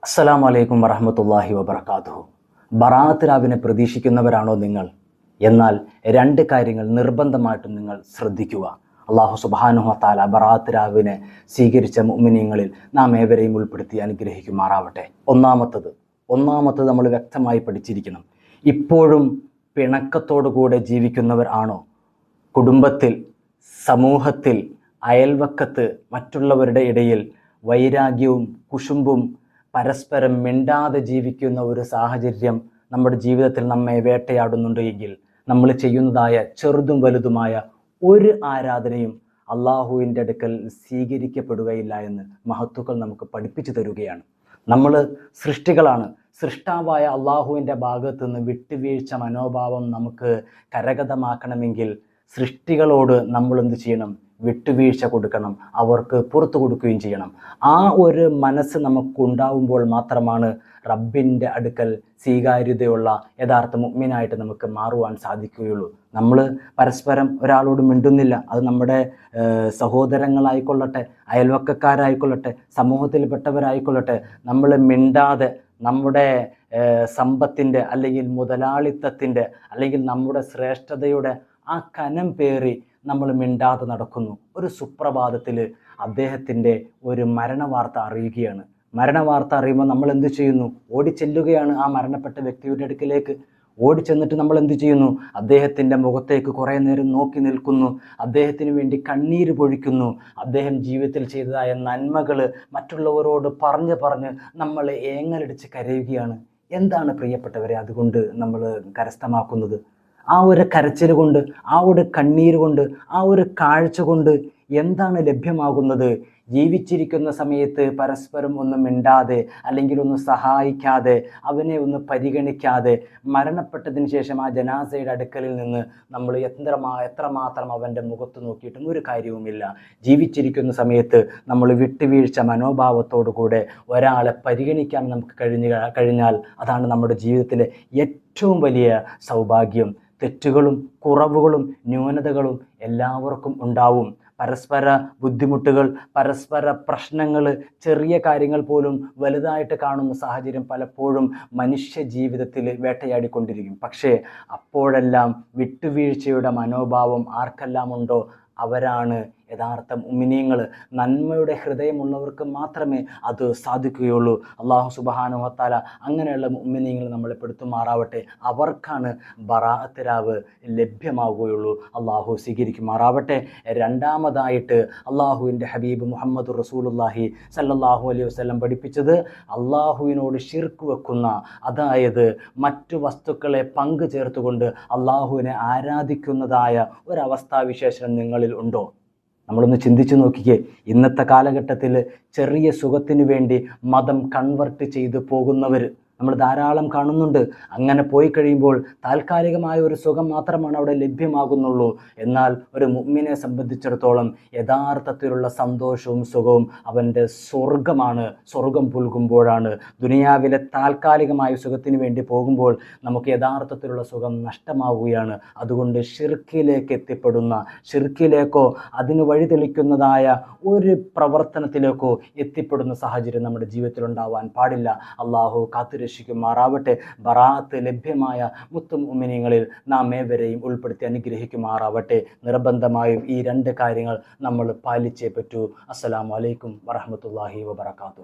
അസ്സലാമു അലൈക്കും വറഹ്മത്തുള്ളാഹി വബറകാതുഹു. ബറാഅത്ത് രാവിനെ പ്രതീക്ഷിക്കുന്നവരാണോ നിങ്ങൾ? എന്നാൽ രണ്ട് കാര്യങ്ങൾ നിർബന്ധമായിട്ടും നിങ്ങൾ ശ്രദ്ധിക്കുക. അല്ലാഹു സുബ്ഹാനഹു വ തആല ബറാഅത്ത് രാവിനെ സ്വീകരിച്ച മുഅ്മിനീങ്ങളിൽ നാം ഏവരെയും ഉൾപ്പെടുത്തി അനുഗ്രഹിക്കുമാറാവട്ടെ. ഒന്നാമത്തത് നമ്മൾ വ്യക്തമായി പഠിച്ചിരിക്കണം. ഇപ്പോഴും പിണക്കത്തോടു കൂടെ ജീവിക്കുന്നവർ ആണോ? കുടുംബത്തിൽ, സമൂഹത്തിൽ, അയൽവക്കത്ത്, മറ്റുള്ളവരുടെ ഇടയിൽ വൈരാഗ്യവും കുശുമ്പും പരസ്പരം മിണ്ടാതെ ജീവിക്കുന്ന ഒരു സാഹചര്യം നമ്മുടെ ജീവിതത്തിൽ നമ്മെ വേട്ടയാടുന്നുണ്ട് എങ്കിൽ നമ്മൾ ചെയ്യുന്നതായ ചെറുതും വലുതുമായ ഒരു ആരാധനയും അള്ളാഹുവിൻ്റെ അടുക്കൽ സ്വീകരിക്കപ്പെടുകയില്ല എന്ന് മഹത്തുക്കൾ നമുക്ക് പഠിപ്പിച്ചു തരുകയാണ്. നമ്മൾ സൃഷ്ടികളാണ്. സൃഷ്ടാവായ അള്ളാഹുവിൻ്റെ ഭാഗത്ത് നിന്ന് വിട്ടുവീഴ്ച മനോഭാവം നമുക്ക് കരഗതമാക്കണമെങ്കിൽ സൃഷ്ടികളോട് നമ്മൾ എന്ത് ചെയ്യണം? വിട്ടുവീഴ്ച കൊടുക്കണം, അവർക്ക് പുറത്തു കൊടുക്കുകയും ചെയ്യണം. ആ ഒരു മനസ്സ് നമുക്കുണ്ടാവുമ്പോൾ മാത്രമാണ് റബ്ബിൻ്റെ അടുക്കൽ സ്വീകാര്യതയുള്ള യഥാർത്ഥ മുഅ്മിനായിട്ട് നമുക്ക് മാറുവാൻ സാധിക്കുകയുള്ളൂ. നമ്മൾ പരസ്പരം ഒരാളോട് മിണ്ടുന്നില്ല, അത് നമ്മുടെ സഹോദരങ്ങളായിക്കൊള്ളട്ടെ, അയൽവക്കക്കാരായിക്കൊള്ളട്ടെ, സമൂഹത്തിൽപ്പെട്ടവരായിക്കൊള്ളട്ടെ, നമ്മൾ മിണ്ടാതെ നമ്മുടെ സമ്പത്തിൻ്റെ അല്ലെങ്കിൽ മുതലാളിത്തത്തിൻ്റെ അല്ലെങ്കിൽ നമ്മുടെ ശ്രേഷ്ഠതയുടെ ആ കനം പേറി നമ്മൾ മിണ്ടാതെ നടക്കുന്നു. ഒരു സുപ്രഭാതത്തിൽ അദ്ദേഹത്തിൻ്റെ ഒരു മരണവാർത്ത അറിയുകയാണ്. മരണവാർത്ത അറിയുമ്പോൾ നമ്മൾ എന്ത് ചെയ്യുന്നു? ഓടിച്ചെല്ലുകയാണ് ആ മരണപ്പെട്ട വ്യക്തിയുടെ അടുക്കിലേക്ക്. ഓടിച്ചെന്നിട്ട് നമ്മൾ എന്ത് ചെയ്യുന്നു? അദ്ദേഹത്തിൻ്റെ മുഖത്തേക്ക് കുറേ നേരം നോക്കി നിൽക്കുന്നു, അദ്ദേഹത്തിന് വേണ്ടി കണ്ണീര് പൊഴിക്കുന്നു. അദ്ദേഹം ജീവിതത്തിൽ ചെയ്തതായ നന്മകൾ മറ്റുള്ളവരോട് പറഞ്ഞ് നമ്മൾ ഏങ്ങലടിച്ച് കരയുകയാണ്. എന്താണ് പ്രിയപ്പെട്ടവരെ അതുകൊണ്ട് നമ്മൾ കരസ്ഥമാക്കുന്നത്? ആ ഒരു കരച്ചിൽ കൊണ്ട്, ആ ഒരു കണ്ണീര് കൊണ്ട്, ആ ഒരു കാഴ്ച കൊണ്ട് എന്താണ് ലഭ്യമാകുന്നത്? ജീവിച്ചിരിക്കുന്ന സമയത്ത് പരസ്പരം ഒന്ന് മിണ്ടാതെ അല്ലെങ്കിൽ ഒന്ന് സഹായിക്കാതെ, അവനെ ഒന്ന് പരിഗണിക്കാതെ, മരണപ്പെട്ടതിന് ശേഷം ആ ജനാസയുടെ അടുക്കലിൽ നിന്ന് നമ്മൾ എത്രമാത്രം അവൻ്റെ മുഖത്ത് നോക്കിയിട്ടും ഒരു കാര്യവുമില്ല. ജീവിച്ചിരിക്കുന്ന സമയത്ത് നമ്മൾ വിട്ടുവീഴ്ച മനോഭാവത്തോടു കൂടെ ഒരാളെ പരിഗണിക്കാൻ നമുക്ക് കഴിഞ്ഞാൽ അതാണ് നമ്മുടെ ജീവിതത്തിലെ ഏറ്റവും വലിയ സൗഭാഗ്യം. തെറ്റുകളും കുറവുകളും ന്യൂനതകളും എല്ലാവർക്കും ഉണ്ടാവും. പരസ്പര ബുദ്ധിമുട്ടുകൾ, പരസ്പര പ്രശ്നങ്ങൾ, ചെറിയ കാര്യങ്ങൾ പോലും വലുതായിട്ട് കാണുന്ന സാഹചര്യം പലപ്പോഴും മനുഷ്യ ജീവിതത്തിൽ വേട്ടയാടിക്കൊണ്ടിരിക്കും. പക്ഷേ അപ്പോഴെല്ലാം വിട്ടുവീഴ്ചയുടെ മനോഭാവം ആർക്കെല്ലാം ഉണ്ടോ അവരാണ് യഥാർത്ഥ മുഅ്മിനീങ്ങൾ. നന്മയുടെ ഹൃദയമുള്ളവർക്ക് മാത്രമേ അത് സാധിക്കുകയുള്ളൂ. അല്ലാഹു സുബ്ഹാനഹു വ തആല അങ്ങനെയുള്ള മുഅ്മിനീങ്ങൾ നമ്മളെ പെടുത്തുമാറാവട്ടെ. അവർക്കാണ് ബറാഅത്ത് രാവ് ലഭ്യമാവുകയുള്ളൂ. അല്ലാഹു സ്വീകരിക്കുമാറാവട്ടെ. രണ്ടാമതായിട്ട് അള്ളാഹുവിൻ്റെ ഹബീബ് മുഹമ്മദ് റസൂലുള്ളാഹി സല്ലല്ലാഹു അലൈഹി വസല്ലം പഠിപ്പിച്ചത് അള്ളാഹുവിനോട് ശിർക്ക് വെക്കുന്ന, അതായത് മറ്റു വസ്തുക്കളെ പങ്കു ചേർത്തുകൊണ്ട് അള്ളാഹുവിനെ ആരാധിക്കുന്നതായ ഒരവസ്ഥാവിശേഷം നിങ്ങളിൽ ഉണ്ടോ? നമ്മളൊന്ന് ചിന്തിച്ചു നോക്കിക്കേ. ഇന്നത്തെ കാലഘട്ടത്തിൽ ചെറിയ സുഖത്തിന് വേണ്ടി മതം കൺവെർട്ട് ചെയ്തു പോകുന്നവർ നമ്മൾ ധാരാളം കാണുന്നുണ്ട്. അങ്ങനെ പോയി കഴിയുമ്പോൾ താൽക്കാലികമായ ഒരു സുഖം മാത്രമാണ് അവിടെ ലഭ്യമാകുന്നുള്ളൂ. എന്നാൽ ഒരു മുഅ്മിനെ സംബന്ധിച്ചിടത്തോളം യഥാർത്ഥത്തിലുള്ള സന്തോഷവും സുഖവും അവൻ്റെ സ്വർഗമാണ്. സ്വർഗം പുൽകുമ്പോഴാണ്. ദുനിയാവിലെ താൽക്കാലികമായ സുഖത്തിന് വേണ്ടി പോകുമ്പോൾ നമുക്ക് യഥാർത്ഥത്തിലുള്ള സുഖം നഷ്ടമാവുകയാണ്. അതുകൊണ്ട് ഷിർക്കിലേക്ക് എത്തിപ്പെടുന്ന, ഷിർക്കിലേക്കോ അതിന് വഴിതെളിക്കുന്നതായ ഒരു പ്രവർത്തനത്തിലേക്കോ എത്തിപ്പെടുന്ന സാഹചര്യം നമ്മുടെ ജീവിതത്തിൽ ഉണ്ടാവാൻ പാടില്ല. അള്ളാഹു കാത്തുരക്ഷിക്കുമാറാവട്ടെ. ബറാഅത്ത് ലഭ്യമായ മുത്തു മുഅ്മിനീങ്ങളിൽ നാം ഏവരെയും ഉൾപ്പെടുത്തി അനുഗ്രഹിക്കുമാറാവട്ടെ. നിർബന്ധമായും ഈ രണ്ട് കാര്യങ്ങൾ നമ്മൾ പാലിച്ചേ പറ്റൂ. അസ്സലാമു അലൈക്കും വറഹ്മത്തുള്ളാഹി വബറകാതുഹു.